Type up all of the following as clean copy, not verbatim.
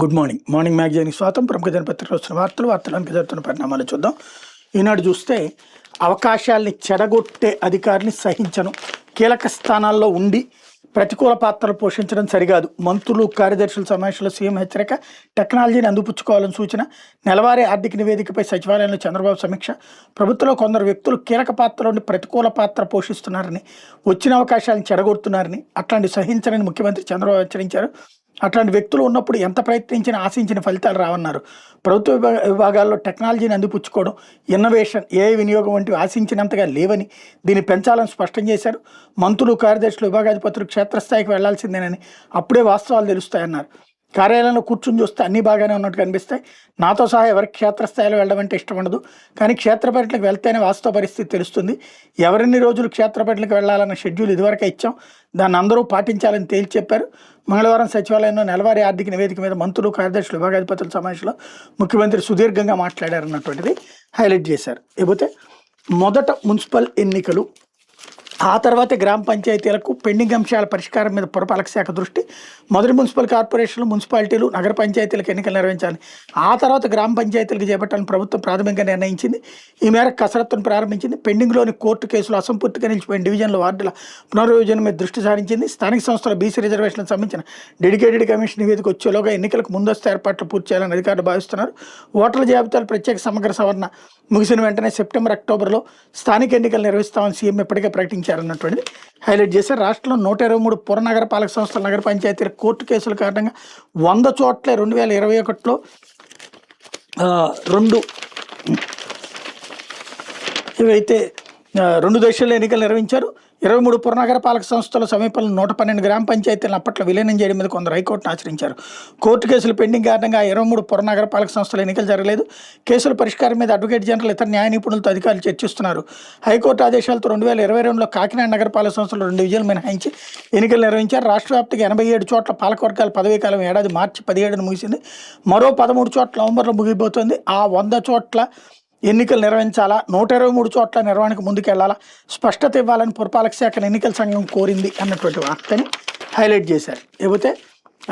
Good morning. Morning మ్యాగజైన్కి స్వాగతం. ప్రముఖ దినపత్రికలో వస్తున్న వార్తలకు జరుగుతున్న పరిణామాలు చూద్దాం. ఈనాడు చూస్తే అవకాశాలని చెడగొట్టే అధికారిని సహించను, కీలక స్థానాల్లో ఉండి ప్రతికూల పాత్రలు పోషించడం సరికాదు, మంత్రులు కార్యదర్శుల సమావేశంలో సీఎం హెచ్చరిక, టెక్నాలజీని అందిపుచ్చుకోవాలని సూచన, నెలవారీ ఆర్థిక నివేదికపై సచివాలయంలో చంద్రబాబు సమీక్ష, ప్రభుత్వంలో కొందరు వ్యక్తులు కీలక పాత్రలోని ప్రతికూల పాత్ర పోషిస్తున్నారని, వచ్చిన అవకాశాలను చెడగొడుతున్నారని, అట్లాంటి సహించనని ముఖ్యమంత్రి చంద్రబాబు హెచ్చరించారు. అట్లాంటి వ్యక్తులు ఉన్నప్పుడు ఎంత ప్రయత్నించినా ఆశించిన ఫలితాలు రావన్నారు. ప్రభుత్వ విభాగాల్లో టెక్నాలజీని అందిపుచ్చుకోవడం, ఇన్నోవేషన్, ఏఐ వినియోగం వంటివి ఆశించినంతగా లేవని, దీన్ని పెంచాలని స్పష్టం చేశారు. మంత్రులు కార్యదర్శులు విభాగాధిపతులు క్షేత్రస్థాయికి వెళ్లాల్సిందేనని, అప్పుడే వాస్తవాలు తెలుస్తాయన్నారు. కార్యాలయంలో కూర్చుని చూస్తే అన్నీ బాగానే ఉన్నట్టు కనిపిస్తాయి. నాతో సహా ఎవరికి క్షేత్రస్థాయిలో వెళ్ళడం అంటే ఇష్టం ఉండదు, కానీ క్షేత్ర పర్యటనకు వెళ్తేనే వాస్తవ పరిస్థితి తెలుస్తుంది. ఎవరెన్ని రోజులు క్షేత్ర పర్యటనకు వెళ్లాలన్న షెడ్యూల్ ఇదివరకే ఇచ్చాం, దాన్ని అందరూ పాటించాలని తేల్చి చెప్పారు. మంగళవారం సచివాలయంలో నెలవారీ ఆర్థిక నివేదిక మీద మంత్రులు కార్యదర్శులు విభాగాధిపతుల సమావేశంలో ముఖ్యమంత్రి సుదీర్ఘంగా మాట్లాడారన్నటువంటిది హైలైట్ చేశారు. ఇకపోతే మొదట మున్సిపల్ ఎన్నికలు, ఆ తర్వాతే గ్రామ పంచాయతీలకు పెండింగ్ అంశాల పరిష్కారం మీద పురపాలక శాఖ దృష్టి. మొదటి మున్సిపల్ కార్పొరేషన్లు, మున్సిపాలిటీలు, నగర పంచాయతీలకు ఎన్నికలు నిర్వహించాలి. ఆ తర్వాత గ్రామ పంచాయతీలకు చేపట్టాలని ప్రభుత్వం ప్రాథమికంగా నిర్ణయించింది. ఈ మేరకు కసరత్తును ప్రారంభించింది. పెండింగ్లోని కోర్టు కేసులు, అసంపూర్తిగా నిలిచిపోయిన డివిజన్ల వార్డుల పునర్విభజన మీద దృష్టి సారించింది. స్థానిక సంస్థల బీసీ రిజర్వేషన్లకు సంబంధించిన డెడికేటెడ్ కమిషన్ నివేదిక వచ్చేలోగా ఎన్నికలకు ముందస్తు ఏర్పాట్లు పూర్తి చేయాలని అధికారులు భావిస్తున్నారు. ఓటర్ల జాబితాలు ప్రత్యేక సమగ్ర సవరణ ముగిసిన వెంటనే సెప్టెంబర్, అక్టోబర్లో స్థానిక ఎన్నికలు నిర్వహిస్తామని సీఎం ఇప్పటికే ప్రకటించారన్నటువంటిది హైలైట్ చేశారు. రాష్ట్రంలో 123 పురనగర పాలక సంస్థల, నగర పంచాయతీల కోర్టు కేసుల కారణంగా 100 చోట్ల 2021లో ఇవైతే 2 దశల్లో ఎన్నికలు నిర్వహించారు. 23 పురనగర పాలక సంస్థల సమీపంలో 112 గ్రామ పంచాయతీలను అప్పట్లో విలీనం చేయడం మీద కొందరు హైకోర్టును ఆశ్రయించారు. కోర్టు కేసులు పెండింగ్ కారణంగా 23 పురనగర పాలక సంస్థల ఎన్నికలు జరగలేదు. కేసుల పరిష్కారం మీద అడ్వకేట్ జనరల్, ఇతర న్యాయ నిపుణులతో అధికారులు చర్చిస్తున్నారు. హైకోర్టు ఆదేశాలతో 2022లో కాకినాడ నగర పాలక సంస్థలు 2 డివిజన్లు మినహాయించి ఎన్నికలు నిర్వహించారు. రాష్ట్ర వ్యాప్తంగా 87 చోట్ల పాలకవర్గాల పదవీకాలం ఏడాది మార్చి 17న ముగిసింది. మరో 13 చోట్ల నవంబర్లో ముగిపోతుంది. ఆ 100 చోట్ల ఎన్నికలు నిర్వహించాలా, 123 చోట్ల నిర్వహణకు ముందుకెళ్లాలా స్పష్టత ఇవ్వాలని పురపాలక శాఖను ఎన్నికల సంఘం కోరింది అన్నటువంటి వార్తని హైలైట్ చేశారు. లేకపోతే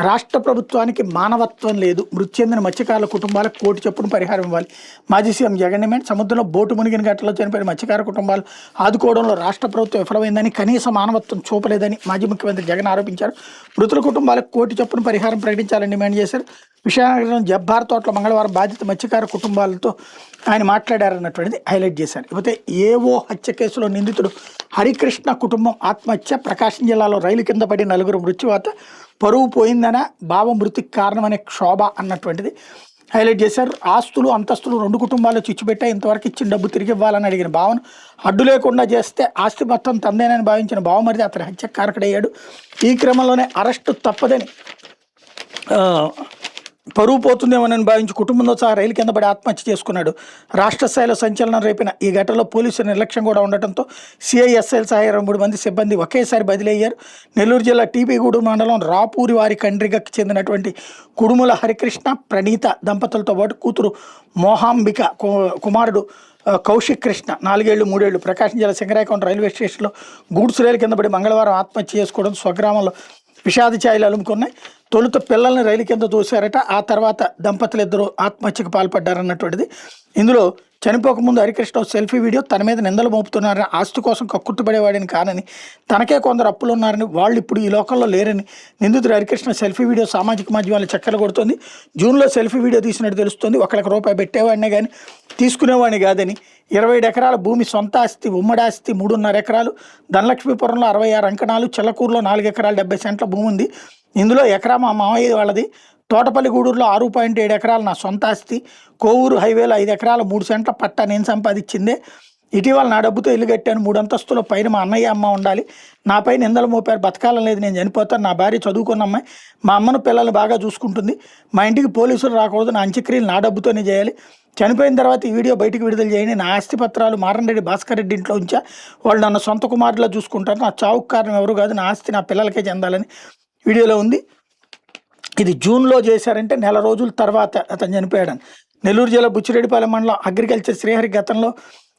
రాష్ట్ర ప్రభుత్వానికి మానవత్వం లేదు, మృతి చెందిన మత్స్యకారుల కుటుంబాలకు 1 కోటి చొప్పున పరిహారం ఇవ్వాలి. మాజీ సీఎం జగన్ డిమాండ్. సముద్రంలో బోటు మునిగిన ఘటనలో చనిపోయిన మత్స్యకార కుటుంబాలు ఆదుకోవడంలో రాష్ట్ర ప్రభుత్వం విఫలమైందని, కనీస మానవత్వం చూపలేదని మాజీ ముఖ్యమంత్రి జగన్ ఆరోపించారు. మృతుల కుటుంబాలకు 1 కోటి చొప్పున పరిహారం ప్రకటించాలని డిమాండ్ చేశారు. విశాఖపట్నం జబ్బార్ తోటలో మంగళవారం బాధిత మత్స్యకార కుటుంబాలతో ఆయన మాట్లాడారన్నటువంటిది హైలైట్ చేశారు. ఇకపోతే ఏవో హత్య కేసులో నిందితుడు హరికృష్ణ కుటుంబం ఆత్మహత్య. ప్రకాశం జిల్లాలో రైలు కింద పడి 4 మృత్యువాత, పరువు పోయిందన భావ మృతికి కారణమనే క్షోభ అన్నటువంటిది హైలైట్ చేశారు. ఆస్తులు, అంతస్తులు 2 కుటుంబాల్లో చిచ్చుపెట్టాయి. ఇంతవరకు ఇచ్చిన డబ్బు తిరిగి ఇవ్వాలని అడిగిన భావన అడ్డు లేకుండా చేస్తే ఆస్తి మొత్తం తందేనని భావించిన బావమరిది అతని హత్య కారకుడయ్యాడు. ఈ క్రమంలోనే అరెస్టు తప్పదని, పరువు పోతుందేమోనని భావించి కుటుంబంతో సహా రైలు కింద పడి ఆత్మహత్య చేసుకున్నాడు. రాష్ట్ర స్థాయిలో సంచలనం రేపిన ఈ ఘటనలో పోలీసుల నిర్లక్ష్యం కూడా ఉండటంతో సిఐఎస్ఎల్ సహా 23 మంది సిబ్బంది ఒకేసారి బదిలీ అయ్యారు. నెల్లూరు జిల్లా టీపీగూడు మండలం రాపూరి వారి కండ్రిగకి చెందినటువంటి కుడుముల హరికృష్ణ, ప్రణీత దంపతులతో పాటు కూతురు మోహాంబిక, కుమారుడు కౌశిక్ కృష్ణ 4 ఏళ్ళు 3 ఏళ్ళు ప్రకాశం జిల్లా సింగరాయకొండ రైల్వే స్టేషన్లో గూడ్స్ రైలు కింద పడి మంగళవారం ఆత్మహత్య చేసుకోవడం స్వగ్రామంలో విషాద ఛాయలు అలుముకున్నాయి. తొలుత పిల్లల్ని రైలు కింద తోశారట, ఆ తర్వాత దంపతులు ఇద్దరు ఆత్మహత్యకు పాల్పడ్డారన్నటువంటిది. ఇందులో చనిపోకముందు హరికృష్ణ సెల్ఫీ వీడియో, తన మీద నిందలు మోపుతున్నారని, ఆస్తి కోసం కక్కుర్తిపడేవాడిని కానని, తనకే కొందరు అప్పులు ఉన్నారని, వాళ్ళు ఇప్పుడు ఈ లోకంలో లేరని నిందితుడు హరికృష్ణ సెల్ఫీ వీడియో సామాజిక మాధ్యమాల్లో చక్కలు కొడుతుంది. జూన్లో సెల్ఫీ వీడియో తీసినట్టు తెలుస్తుంది. ₹1 పెట్టేవాడినే కానీ తీసుకునేవాడిని కాదని, 27 ఎకరాల భూమి సొంత ఆస్తి, ఉమ్మడి ఆస్తి 3.5 ఎకరాలు, ధనలక్ష్మీపురంలో 66 అంకణాలు, చిల్లకూరులో 4 ఎకరాలు 70 సెంట్ల భూమి ఉంది. ఇందులో ఎకరా మా మామయ్య వాళ్ళది, తోటపల్లి గూడూరులో 6.7 ఎకరాలు నా సొంత ఆస్తి, కోవూరు హైవేలో 5 ఎకరాల 3 సెంట్ల పట్టా నేను సంపాదించిందే. ఇటీవల నా డబ్బుతో ఇల్లు కట్టాను, 3 అంతస్తుల పైన మా అన్నయ్య అమ్మ ఉండాలి, నాపై నిందలు మోపారు, బతకాలం లేదు, నేను చనిపోతాను, నా భార్య చదువుకున్న అమ్మాయి, మా అమ్మను పిల్లల్ని బాగా చూసుకుంటుంది, మా ఇంటికి పోలీసులు రాకూడదు, నా అంత్యక్రియలు నా డబ్బుతోనే చేయాలి, చనిపోయిన తర్వాత ఈ వీడియో బయటికి విడుదల చేయండి, నా ఆస్తి పత్రాలు మారంరెడ్డి భాస్కర్ రెడ్డి ఇంట్లో ఉంచా, వాళ్ళు నన్ను సొంత కుమారులా చూసుకుంటారు, నా చావుకు కారణం ఎవరు కాదు, నా ఆస్తి నా పిల్లలకే చెందాలని వీడియోలో ఉంది. ఇది జూన్లో చేశారంటే నెల రోజుల తర్వాత అతను చనిపోయాడని. నెల్లూరు జిల్లా బుచ్చిరెడ్డిపాలెం మండలం అగ్రికల్చర్ శ్రీహరి గతంలో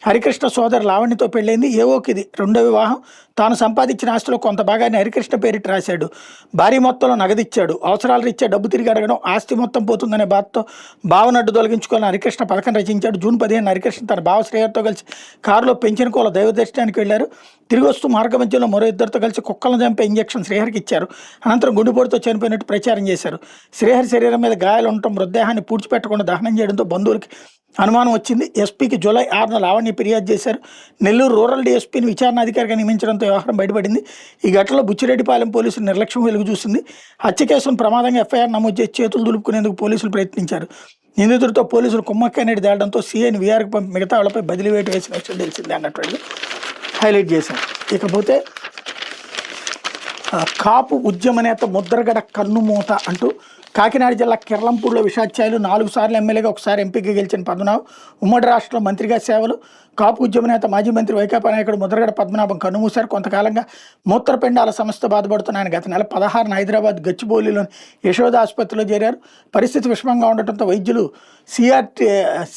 హరికృష్ణ సోదరు లావణ్యతో పెళ్ళైంది. ఏవోకి ఇది రెండో వివాహం. తాను సంపాదించిన ఆస్తిలో కొంత భాగాన్ని హరికృష్ణ పేరిట రాశాడు. భారీ మొత్తంలో నగదిచ్చాడు. అవసరాల రీత్యా డబ్బు తిరిగి అడగడం, ఆస్తి మొత్తం పోతుందనే బాధతో బావనడ్డు తొలగించుకోవాలని హరికృష్ణ పథకం రచించాడు. జూన్ 15 హరికృష్ణ తన బావ శ్రేయర్తో కలిసి కారులో పెంచినకోల దైవ దర్శనానికి వెళ్లారు. తిరిగి వస్తూ మార్గ మధ్యలో మరో ఇద్దరితో కలిసి కుక్కలను చంపే ఇంజెక్షన్ శ్రీహరికి ఇచ్చారు. అనంతరం గుండెపోటుతో చనిపోయినట్టు ప్రచారం చేశారు. శ్రీహరి శరీరం మీద గాయాలు ఉండటం, మృతదేహాన్ని పూడ్చిపెట్టకుండా దహనం చేయడంతో బంధువులకి అనుమానం వచ్చింది. ఎస్పీకి జూలై 6న లావణ్య ఫిర్యాదు చేశారు. నెల్లూరు రూరల్ డీఎస్పీని విచారణాధికారిగా నియమించడంతో వ్యవహారం బయటపడింది. ఈ ఘటనలో బుచ్చిరెడ్డిపాలెం పోలీసులు నిర్లక్ష్యం వెలుగు చూసింది. హత్య కేసును ప్రమాదంగా ఎఫ్ఐఆర్ నమోదు చేసి చేతులు దులుపుకునేందుకు పోలీసులు ప్రయత్నించారు. నిందితుడితో పోలీసులు కుమ్మక్కనేది తేలడంతో సీఐని వీఆర్కి పంపి మిగతా వాళ్ళపై బదిలీ వేటు వేసిన విషయం తెలిసిందే అన్నటువంటి హైలైట్ చేశారు. ఇకపోతే కాపు ఉద్యమ నేత ముద్రగడ కన్నుమూత అంటూ కాకినాడ జిల్లా కిర్లంపూడిలో విషాధ్యాయులు 4 సార్లు ఎమ్మెల్యేగా, ఒకసారి ఎంపీగా గెలిచిన పద్మనాభం ఉమ్మడి రాష్ట్రంలో మంత్రిగా సేవలు. కాపు ఉద్యమ నేత మాజీ మంత్రి వైకాపా నాయకుడు ముద్రగడ పద్మనాభం కన్నుమూశారు. కొంతకాలంగా మూత్రపిండాల సమస్యతో బాధపడుతున్న ఆయన గత నెల 16న హైదరాబాద్ గచ్చిబౌలిలోని యశోద ఆసుపత్రిలో చేరారు. పరిస్థితి విషమంగా ఉండటంతో వైద్యులు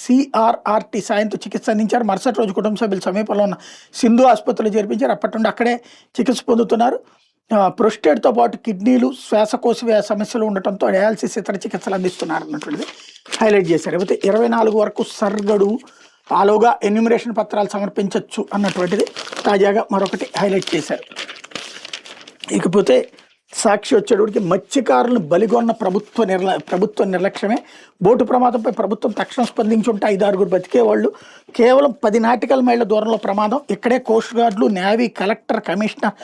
సిఆర్ఆర్టీ సాయంతో చికిత్స అందించారు. మరుసటి రోజు కుటుంబ సభ్యులు సమీపంలో ఉన్న సింధు ఆసుపత్రిలో చేర్పించారు. అప్పటి నుండి అక్కడే చికిత్స పొందుతున్నారు. ప్రొస్టేట్తో పాటు కిడ్నీలు, శ్వాసకోశ సమస్యలు ఉండటంతో డయాలసిస్ ఇతర చికిత్సలు అందిస్తున్నారు అన్నటువంటిది హైలైట్ చేశారు. అయితే 24 వరకు సర్గడువు, ఆలోగా ఎన్యూమరేషన్ పత్రాలు సమర్పించవచ్చు అన్నటువంటిది తాజాగా మరొకటి హైలైట్ చేశారు. ఇకపోతే సాక్షి వచ్చేటోడికి మత్స్యకారులను బలిగొన్న ప్రభుత్వ నిర్లక్ష్యమే. బోటు ప్రమాదంపై ప్రభుత్వం తక్షణం స్పందించుంటే 5-6 బతికేవాళ్ళు. కేవలం 10 నాటికల్ మైళ్ళ దూరంలో ప్రమాదం. ఇక్కడే కోస్ట్ గార్డులు, నేవీ, కలెక్టర్, కమిషనర్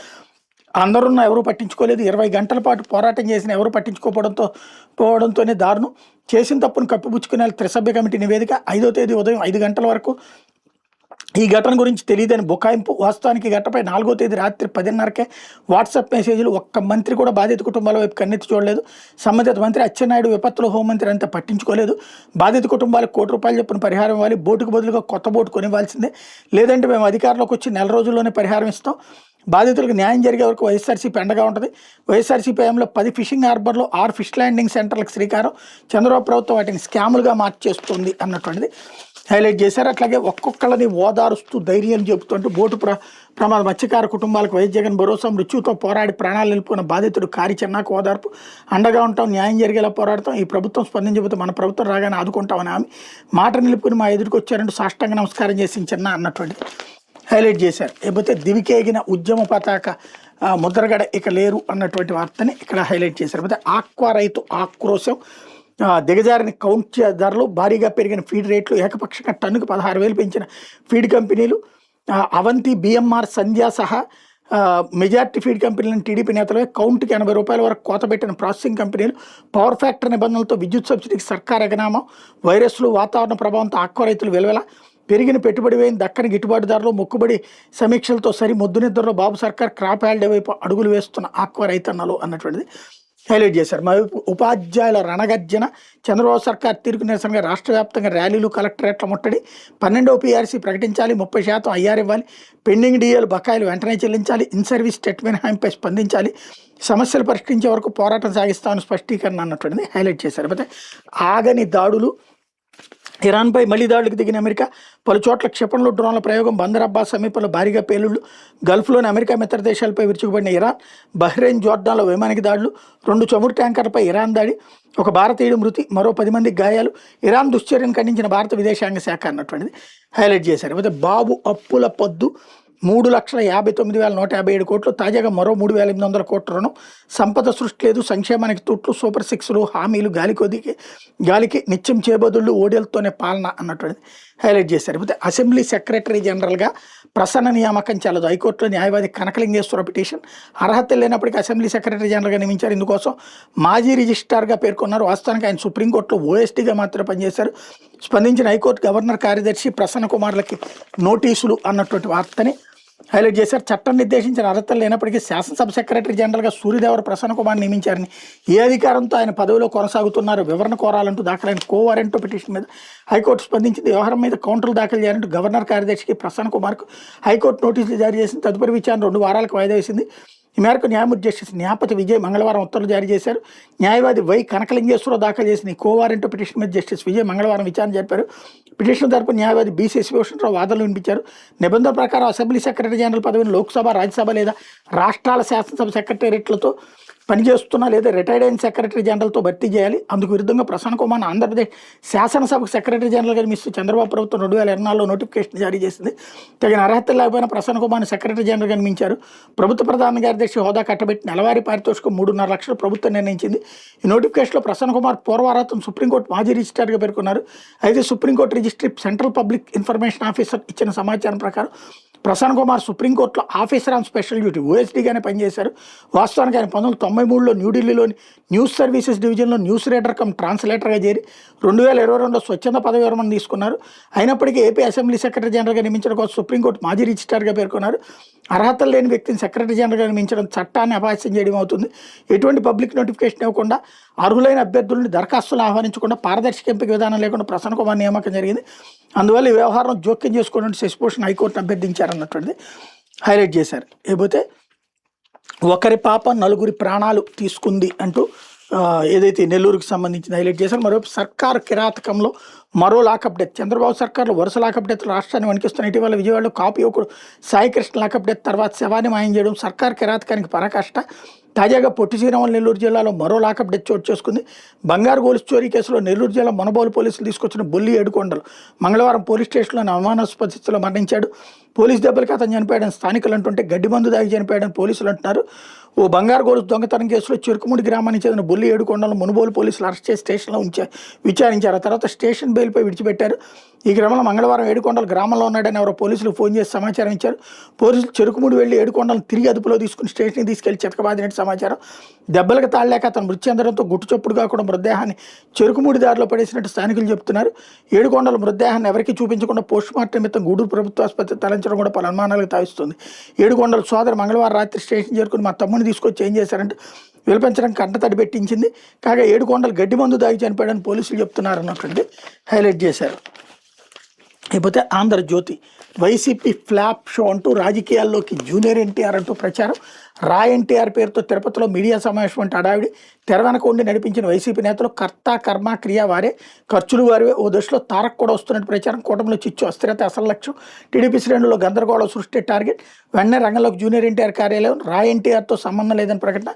అందరున్న ఎవరూ పట్టించుకోలేదు. 20 గంటల పాటు పోరాటం చేసిన ఎవరు పోవడంతోనే దారుణం. చేసిన తప్పును కప్పిపుచ్చుకునే త్రిసభ్య కమిటీ నివేదిక 5వ తేదీ ఉదయం 5 గంటల వరకు ఈ ఘటన గురించి తెలియదని బుకాయింపు. వాస్తవానికి ఘటనపై 4వ తేదీ రాత్రి 10:30కే వాట్సాప్ మెసేజ్లు. ఒక్క మంత్రి కూడా బాధిత కుటుంబాల వైపు కన్నెత్తి చూడలేదు. సంబంధిత మంత్రి అచ్చెన్నాయుడు, విపత్తుల హోంమంత్రి అంతా పట్టించుకోలేదు. బాధిత కుటుంబాలకు ₹1 చొప్పున పరిహారం ఇవ్వాలి. బోటుకు బదులుగా కొత్త బోటు కొనివ్వాల్సిందే. లేదంటే మేము అధికారంలోకి వచ్చి నెల రోజుల్లోనే పరిహారం ఇస్తాం. బాధితులకు న్యాయం జరిగే వరకు వైఎస్ఆర్సీపీ అండగా ఉంటుంది. వైఎస్ఆర్సీపీ హయాంలో 10 ఫిషింగ్ హార్బర్లో 6 ఫిష్ ల్యాండింగ్ సెంటర్లకు శ్రీకారం. చంద్రబాబు ప్రభుత్వం వాటిని స్కాములుగా మార్చేస్తుంది అన్నటువంటిది హైలైట్ చేశారు. అట్లాగే ఒక్కొక్కళ్ళని ఓదారుస్తూ ధైర్యం చెబుతుంటూ బోటు ప్రమాద మత్స్యకార కుటుంబాలకు వైఎస్ జగన్ భరోసా. మృత్యుతో పోరాడి ప్రాణాలు నిలుపుకున్న బాధితుడు కారి చెన్నాకు ఓదార్పు. అండగా ఉంటాం, న్యాయం జరిగేలా పోరాడతాం. ఈ ప్రభుత్వం స్పందించబోతే మన ప్రభుత్వం రాగానే ఆదుకుంటామని ఆమె మాట నిలుపుకుని మా ఎదురుకు వచ్చారంటూ సాష్టాంగ నమస్కారం చేసి చిన్న అన్నటువంటిది హైలైట్ చేశారు. లేకపోతే దివికేగిన ఉద్యమ పతాక ముద్రగడ ఇక లేరు అన్నటువంటి వార్తని ఇక్కడ హైలైట్ చేశారు. అయితే ఆక్వా రైతు ఆక్రోశం, దిగజారిన కౌంట్ ధరలు, భారీగా పెరిగిన ఫీడ్ రేట్లు, ఏకపక్షంగా టన్నుకు 16,000 పెంచిన ఫీడ్ కంపెనీలు, అవంతి, బిఎంఆర్, సంధ్య సహా మెజార్టీ ఫీడ్ కంపెనీలను టీడీపీ నేతలే. కౌంట్కి ₹80 వరకు కోత పెట్టిన ప్రాసెసింగ్ కంపెనీలు, పవర్ ఫ్యాక్టర్ నిబంధనలతో విద్యుత్ సబ్సిడీకి సర్కార్ ఎగనామా, వైరస్లు, వాతావరణ ప్రభావంతో ఆక్వా రైతులు వెలువెల, పెరిగిన పెట్టుబడి వేయిన దక్కని గిట్టుబాటు ధరలు, మొక్కుబడి సమీక్షలతో సరి మొద్దు నిద్రలో బాబు సర్కార్ క్రాప్ హాలిడే వైపు అడుగులు వేస్తున్న ఆక్వా రైతన్నలు అన్నటువంటిది హైలైట్ చేశారు. మరోవైపు ఉపాధ్యాయుల రణగర్జన, చంద్రబాబు సర్కార్ తీరుకు నిరసనగా రాష్ట్ర వ్యాప్తంగా ర్యాలీలు, కలెక్టరేట్ల ముట్టడి, 12వ పీఆర్సీ ప్రకటించాలి, 30% ఐఆర్ ఇవ్వాలి, పెండింగ్ డిఏలు బకాయిలు వెంటనే చెల్లించాలి, ఇన్ సర్వీస్ టెట్ మినహాయింపై స్పందించాలి, సమస్యలు పరిష్కరించే వరకు పోరాటం సాగిస్తామని స్పష్టీకరణ అన్నటువంటిది హైలైట్ చేశారు. అయితే ఆగని దాడులు, ఇరాన్పై మళ్లీ దాడులకు దిగిన అమెరికా, పలు చోట్ల క్షిపణులు, డ్రోన్ల ప్రయోగం, బందర్ అబ్బాస్ సమీపంలో భారీగా పేలుళ్లు, గల్ఫ్లోని అమెరికా మిత్ర దేశాలపై విరుచుకుపడిన ఇరాన్, బహ్రెయిన్, జోర్డాన్లో వైమానిక దాడులు, 2 చమురు ట్యాంకర్లపై ఇరాన్ దాడి, ఒక భారతీయుడు మృతి, మరో 10 మందికి గాయాలు, ఇరాన్ దుశ్చర్యను ఖండించిన భారత విదేశాంగ శాఖ అన్నటువంటిది హైలైట్ చేశారు. అయితే బాబు అప్పుల పద్దు 3,59,157 కోట్లు, తాజాగా మరో 3,800 కోట్ల రుణం, సంపద సృష్టి లేదు, సంక్షేమానికి తుట్లు, సూపర్ సిక్స్లు, హామీలు, గాలికి నిత్యం చేబదుళ్ళు, ఓడిలతోనే పాలన అన్నటువంటిది హైలైట్ చేశారు. అయితే అసెంబ్లీ సెక్రటరీ జనరల్గా ప్రసన్న నియామకం చెల్లదు. హైకోర్టులో న్యాయవాది కనకలింగేశ్వర పిటిషన్. అర్హత లేనప్పటికీ అసెంబ్లీ సెక్రటరీ జనరల్గా నియమించారు. ఇందుకోసం మాజీ రిజిస్ట్రార్గా పేర్కొన్నారు. వాస్తవానికి ఆయన సుప్రీంకోర్టులో ఓఎస్టీగా మాత్రమే పనిచేశారు. స్పందించిన హైకోర్టు గవర్నర్ కార్యదర్శి ప్రసన్న కుమార్లకి నోటీసులు అన్నటువంటి వార్తని హైలైట్ చేశారు. చట్టం నిర్దేశించిన అర్హతలు లేనప్పటికీ శాసనసభ సెక్రటరీ జనరల్గా సూర్యదేవర ప్రసన్న కుమార్ నియమించారని, ఏ అధికారంతో ఆయన పదవిలో కొనసాగుతున్నారు వివరణ కోరాలంటూ దాఖలైన కోవారెంట్ పిటిషన్ మీద హైకోర్టు స్పందించింది. వ్యవహారం మీద కౌంటర్లు దాఖలు చేయాలంటూ గవర్నర్ కార్యదర్శికి ప్రసన్న కుమార్కు హైకోర్టు నోటీసులు జారీ చేసింది. తదుపరి విచారణ 2 వారాలకు వాయిదా వేసింది. ఈ మేరకు న్యాయమూర్తి జస్టిస్ న్యాపతి విజయ్ మంగళవారం ఉత్తర్వులు జారీ చేశారు. న్యాయవాది వై కనకలింగేశ్వరరావు దాఖలు చేసిన ఈ కోవారెంట్ పిటిషన్ మీద జస్టిస్ విజయ్ మంగళవారం విచారణ జరిపారు. పిటిషన్ తరపు న్యాయవాది బి శశిభూషణరావు వాదనలు వినిపించారు. నిబంధనల ప్రకారం అసెంబ్లీ సెక్రటరీ జనరల్ పదవిని లోక్సభ, రాజ్యసభ లేదా రాష్ట్రాల శాసనసభ సెక్రటేరియట్లతో పనిచేస్తున్న లేదా రిటైర్డ్ అయిన సెక్రటరీ జనరల్తో భర్తీ చేయాలి. అందుకు విరుద్ధంగా ప్రసన్న కుమార్ ఆంధ్రప్రదేశ్ శాసనసభకు సెక్రటరీ జనరల్గా నియమిస్తూ చంద్రబాబు ప్రభుత్వం 2024లో నోటిఫికేషన్ జారీ చేసింది. తగిన అర్హతలు లేకపోయినా ప్రసన్న కుమార్ని సెక్రటరీ జనరల్గా నియమించారు. ప్రభుత్వ ప్రధాన కార్యదర్శి హోదా కట్టబెట్టి నెలవారీ పారితోషికం 3.5 లక్షలు ప్రభుత్వం నిర్ణయించింది. ఈ నోటిఫికేషన్లో ప్రసన్న కుమార్ పూర్వారాతం సుప్రీంకోర్టు మాజీ రిజిస్ట్రార్గా పేర్కొన్నారు. అయితే supreme court registry central public information officer ఇచ్చిన సమాచారం ప్రకారం ప్రసన్న కుమార్ సుప్రీంకోర్టులో ఆఫీసర్ ఆన్ స్పెషల్ డ్యూటీ ఓఎస్డీగానే పనిచేశారు. వాస్తవానికి ఆయన 1993లో న్యూఢిల్లీలోని న్యూస్ సర్వీసెస్ డివిజన్లో న్యూస్ రీడర్ కమ్ ట్రాన్స్లేటర్గా చేరి 2022లో స్వచ్ఛంద పదవి విరమణ తీసుకున్నారు. అయినప్పటికీ ఏపీ అసెంబ్లీ సెక్రటరీ జనరల్గా నియమించడం కోసం సుప్రీంకోర్టు మాజీ రిజిస్ట్రార్గా పేర్కొన్నారు. అర్హతలు లేని వ్యక్తిని సెక్రటరీ జనరల్గా నియమించడం చట్టాన్ని అపహాస్యం చేయడం అవుతుంది. ఎటువంటి పబ్లిక్ నోటిఫికేషన్ ఇవ్వకుండా అర్హులైన అభ్యర్థులను దరఖాస్తులు ఆహ్వానించకుండా పారదర్శక ఎంపిక విధానం లేకుండా ప్రసన్న కుమార్ నియామకం జరిగింది. అందువల్ల ఈ వ్యవహారం జోక్యం చేసుకోవడానికి శశిభూషణ్ హైకోర్టును అభ్యర్థించారన్నటువంటిది హైలైట్ చేశారు. లేకపోతే ఒకరి పాప 4 ప్రాణాలు తీసుకుంది అంటూ ఏదైతే నెల్లూరుకి సంబంధించి హైలైట్ చేశారు. మరోవైపు సర్కారు కిరాతకంలో మరో లాకప్ డెత్. చంద్రబాబు సర్కార్లో వరుస లాకప్ డెత్లు రాష్ట్రాన్ని వణికిస్తున్న ఇటీవల విజయవాడలో కాపు యువకుడు సాయికృష్ణ లాకప్ డెత్ తర్వాత శవాన్ని మాయం చేయడం సర్కార్ కిరాతకానికి పరాకాష్ట. తాజాగా పొట్టి శ్రీరాములు నెల్లూరు జిల్లాలో మరో లాకప్ డెత్ చోటు చేసుకుంది. బంగారు గొలుసు చోరీ కేసులో నెల్లూరు జిల్లా మునబోలు పోలీసులు తీసుకొచ్చిన బొల్లి ఏడుకొండలు మంగళవారం పోలీస్ స్టేషన్లోని అనుమానాస్పద స్థితిలో మరణించాడు. పోలీస్ దెబ్బలకి అతను చనిపోయాడని స్థానికులు అంటుంటే గడ్డి మందు దాగి చనిపోయాడని పోలీసులు అంటున్నారు. ఓ బంగారు గొలుసు దొంగతనం కేసులో చెరుకుముడి గ్రామానికి చెందిన బొల్లి ఏడుకొండలను మునుబోలు పోలీసులు అరెస్ట్ చేసి స్టేషన్లో విచారించారు. ఆ తర్వాత స్టేషన్ బెయిల్పై విడిచిపెట్టారు. ఈ క్రమంలో మంగళవారం ఏడుకొండలు గ్రామంలో ఉన్నాడని ఎవరో పోలీసులు ఫోన్ చేసి సమాచారం ఇచ్చారు. పోలీసులు చెరుకుముడి వెళ్లి ఏడుకొండలను తిరిగి అదుపులో తీసుకుని స్టేషన్కి తీసుకెళ్లి చితకబాదినట్టు సమాచారం. దెబ్బలకు తాళలేక అతను మృతి చెందడంతో గుట్టు చొప్పుడు కాకుండా మృతదేహాన్ని చెరుకుముడి దారిలో పడేసినట్టు స్థానికులు చెబుతున్నారు. ఏడుకొండల మృతదేహాన్ని ఎవరికీ చూపించకుండా పోస్ట్ మార్టం నిమిత్తం గూడూరు ప్రభుత్వ ఆసుపత్రి తరలించడం కూడా పలు అనుమానాలకు తావిస్తుంది. ఏడుకొండల సోదరు మంగళవారం రాత్రి స్టేషన్ చేరుకుని మా తమ్ముని తీసుకొచ్చి ఏం చేశారంటే విలపించడం కంటతడి పెట్టించింది. కాగా ఏడుకొండలు గడ్డి మందు దాగి చనిపోయాడని పోలీసులు చెప్తున్నారు అన్నటువంటి హైలైట్ చేశారు. లేకపోతే ఆంధ్రజ్యోతి వైసీపీ ఫ్లాప్ షో అంటూ రాజకీయాల్లోకి జూనియర్ ఎన్టీఆర్ అంటూ ప్రచారం. రా ఎన్టీఆర్ పేరుతో తిరుపతిలో మీడియా సమావేశం అంటే హడావిడి. తెర వెనక ఉండి నడిపించిన వైసీపీ నేతలు కర్త కర్మ క్రియ వారే, ఖర్చులు వారివే. ఓ దశలో తారక్ కూడా వస్తున్నట్టు ప్రచారం. కూటమిలో చిచ్చు అస్థిరత అసలు లక్ష్యం. టీడీపీ శ్రేణుల్లో గందరగోళం సృష్టి టార్గెట్. వెంటనే రంగంలోకి జూనియర్ ఎన్టీఆర్ కార్యాలయం రా ఎన్టీఆర్తో సంబంధం లేదని ప్రకటన.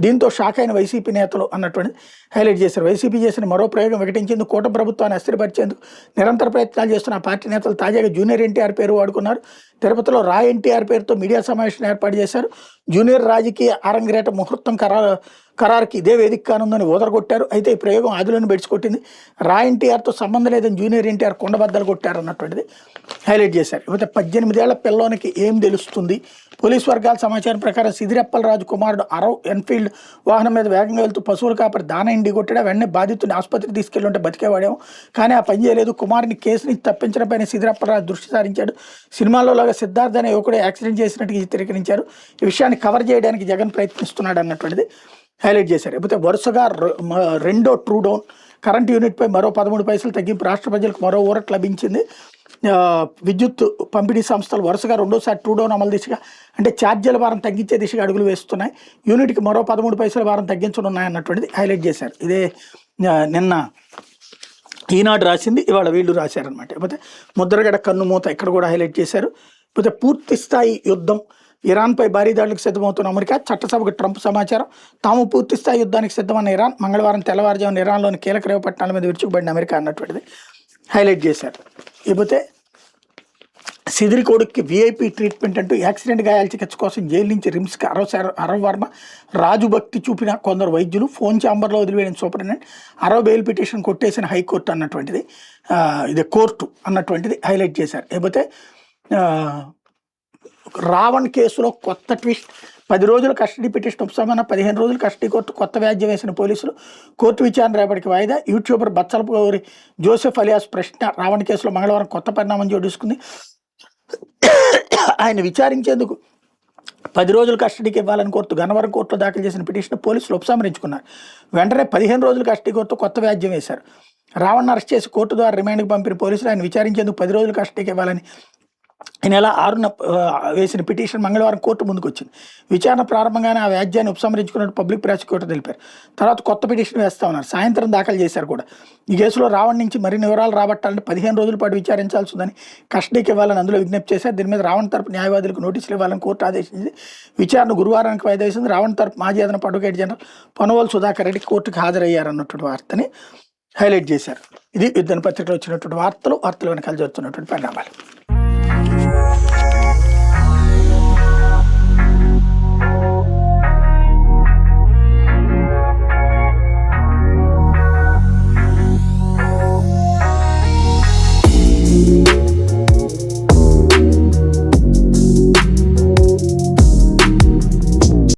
దీంతో షాక్ అయిన వైసీపీ నేతలు అన్నటువంటిది హైలైట్ చేశారు. వైసీపీ చేసిన మరో ప్రయోగం వికటించేందుకు కూటమి ప్రభుత్వాన్ని అస్థిరపరిచేందుకు నిరంతర ప్రయత్నాలు చేస్తున్న పార్టీ నేతలు తాజాగా జూనియర్ ఎన్టీఆర్ పేరు వాడుకున్నారు. తిరుపతిలో రా ఎన్టీఆర్ పేరుతో మీడియా సమావేశం ఏర్పాటు చేశారు. జూనియర్ రాజకీయ అరంగేట ముహూర్తం ఖరారుకి ఇదే వేదిక కానుందని ఓదరగొట్టారు. అయితే ఈ ప్రయోగం ఆదిలోని బెడిచికొట్టింది. రా ఎన్టీఆర్తో సంబంధం లేదని జూనియర్ ఎన్టీఆర్ కొండబద్దలు కొట్టారు అన్నటువంటిది హైలైట్ చేశారు. ఇకపోతే 18 ఏళ్ల పిల్లోనికి ఏం తెలుస్తుంది? పోలీసు వర్గాల సమాచారం ప్రకారం సిదిరెప్పలరాజు కుమారుడు అరవ్ ఎన్ఫీల్డ్ వాహనం మీద వేగంగా వెళ్తూ పశువుల కాపరి దానయ్యని కొట్టాడు. వెంటనే బాధితుడిని ఆసుపత్రికి తీసుకెళ్లి ఉంటే బతికేవాడేమో, కానీ ఆ పని చేయలేదు. కుమారుని కేసు నుంచి తప్పించడంపైన సిదిరెప్పలరాజు దృష్టి సారించాడు. సినిమాలో లాగా సిద్ధార్థ్ అనే యువకుడు యాక్సిడెంట్ చేసినట్టుగా చిత్రీకరించారు. ఈ విషయాన్ని కవర్ చేయడానికి జగన్ ప్రయత్నిస్తున్నాడు అన్నటువంటిది హైలైట్ చేశారు. లేకపోతే వరుసగా రెండో ట్రూ డౌన్. కరెంట్ యూనిట్పై మరో 13 పైసలు తగ్గింపు. రాష్ట్ర ప్రజలకు మరో ఊరట లభించింది. విద్యుత్ పంపిణీ సంస్థలు వరుసగా రెండోసారి ట్రూ డౌన్ అమలు దిశగా అంటే ఛార్జీల భారం తగ్గించే దిశగా అడుగులు వేస్తున్నాయి. యూనిట్కి మరో 13 పైసల భారం తగ్గించనున్నాయన్నటువంటిది హైలైట్ చేశారు. ఇదే నిన్న ఈనాడు రాసింది, ఇవాళ వీళ్ళు రాశారనమాట. లేకపోతే ముద్రగడ కన్నుమూత ఇక్కడ కూడా హైలైట్ చేశారు. లేకపోతే పూర్తి స్థాయి యుద్ధం. ఇరాన్పై భారీ దాడులకు సిద్ధమవుతున్న అమెరికా. చట్టసభకు ట్రంప్ సమాచారం. తాము పూర్తి స్థాయి యుద్ధానికి సిద్ధమన్న ఇరాన్. మంగళవారం తెల్లవారుజామున ఇరాన్లోని కీలక రేవు పట్టణాల మీద విరుచుకుపడిన అమెరికా అన్నటువంటిది హైలైట్ చేశారు. లేకపోతే సిదిరి కొడుక్కి వీఐపీ ట్రీట్మెంట్ అంటూ యాక్సిడెంట్ గాయాల చికిత్స కోసం జైలు నుంచి రిమ్స్కి అరవ్ వర్మ రాజు భక్తి చూపిన కొందరు వైద్యులు. ఫోన్ ఛాంబర్లో వదిలివేయడం సూపరింటెండెంట్. అరవ్ బెయిల్ పిటిషన్ కొట్టేసిన హైకోర్టు అన్నటువంటిది ఇది కోర్టు అన్నటువంటిది హైలైట్ చేశారు. లేకపోతే రావణ్ కేసులో కొత్త ట్విస్ట్. 10 రోజుల కస్టడీ పిటిషన్ ఉపశమన, 15 రోజులు కస్టడీ కోర్టు కొత్త వ్యాజ్యం వేసిన పోలీసులు. కోర్టు విచారణ రేపటికి వాయిదా. యూట్యూబర్ బచ్చలపూరి జోసెఫ్ అలియాస్ ప్రశ్న రావణ్ కేసులో మంగళవారం కొత్త పరిణామం జోడిసుకుంది. ఆయన విచారించేందుకు 10 రోజులు కస్టడీకి ఇవ్వాలని కోర్టు గన్నవరం కోర్టులో దాఖలు చేసిన పిటిషన్ పోలీసులు ఉపసంహరించుకున్నారు. వెంటనే 15 రోజులు కస్టడీ కోర్టు కొత్త వ్యాజ్యం వేశారు. రావణ్ అరెస్ట్ చేసి కోర్టు ద్వారా రిమాండ్కి పంపిన పోలీసులు ఆయన విచారించేందుకు 10 రోజులు కస్టడీకి ఇవ్వాలని ఈ నెల 6న వేసిన పిటిషన్ మంగళవారం కోర్టు ముందుకు వచ్చింది. విచారణ ప్రారంభంగానే ఆ వ్యాజ్యాన్ని ఉపసంహరించుకున్నట్టు పబ్లిక్ ప్రాసిక్యూటర్ తెలిపారు. తర్వాత కొత్త పిటిషన్ వేస్తా ఉన్నారు. సాయంత్రం దాఖలు చేశారు కూడా. ఈ కేసులో రావణ్ నుంచి మరిన్ని వివరాలు రాబట్టాలంటే 15 రోజుల పాటు విచారించాల్సి ఉందని, కస్టడీకి ఇవ్వాలని అందులో విజ్ఞప్తి చేశారు. దీని మీద రావణ్ తరపు న్యాయవాదులకు నోటీసులు ఇవ్వాలని కోర్టు ఆదేశించింది. విచారణ గురువారానికి వాయిదా వేసింది. రావణ్ తరపు మాజీ అదనపు అడ్వకేట్ జనరల్ పొనవోలు సుధాకర్ రెడ్డి కోర్టుకు హాజరయ్యారన్నటువంటి వార్తని హైలైట్ చేశారు. ఇది యుద్ధన పత్రికలో వచ్చినటువంటి వార్తలు వెనకాల జరుగుతున్నటువంటి పరిణామాలు.